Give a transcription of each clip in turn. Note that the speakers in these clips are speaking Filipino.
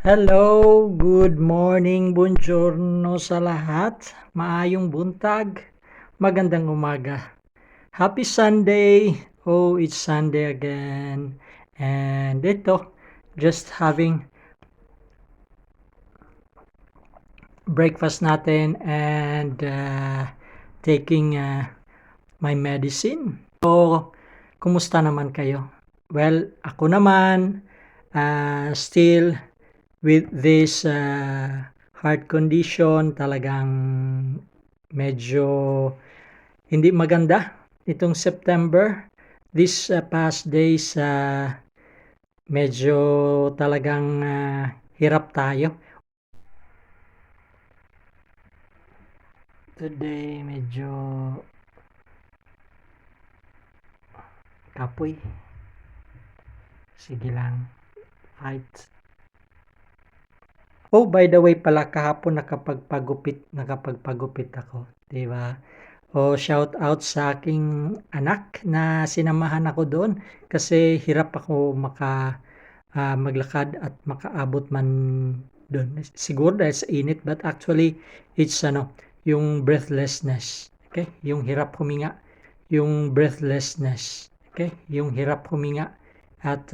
Hello, good morning, buongiorno sa lahat. Maayong buntag, magandang umaga. Happy Sunday. Oh, it's Sunday again. And ito, just having breakfast natin and taking my medicine. So, kumusta naman kayo? Well, ako naman, still with this heart condition, talagang medyo hindi maganda itong September. This past days, medyo talagang hirap tayo. Today, medyo kapoy. Sige lang, fight. Oh, by the way pala, kahapon nakapagpagupit ako, 'di ba? Oh, shout out sa aking anak na sinamahan ako doon kasi hirap ako maglakad at makaabot man doon. Siguro dahil sa init, but actually it's yung breathlessness. Okay? Yung hirap huminga, yung breathlessness. Okay? Yung hirap huminga at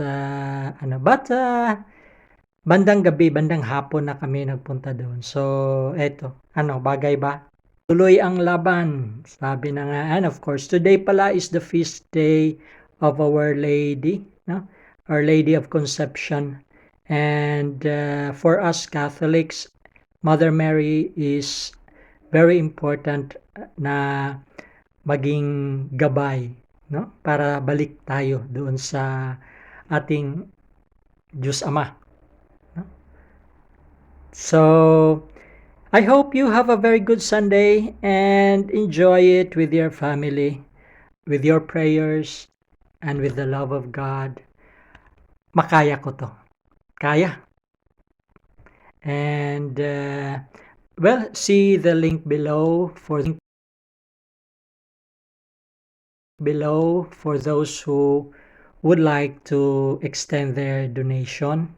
bandang gabi, bandang hapon na kami nagpunta doon. So, eto, bagay ba? Tuloy ang laban, sabi na nga. And of course, today pala is the feast day of Our Lady, no? Our Lady of Conception. And for us Catholics, Mother Mary is very important na maging gabay, no? Para balik tayo doon sa ating Diyos Ama. So, I hope you have a very good Sunday and enjoy it with your family, with your prayers, and with the love of God. Makaya ko to. Kaya. And, see the link below for those who would like to extend their donation.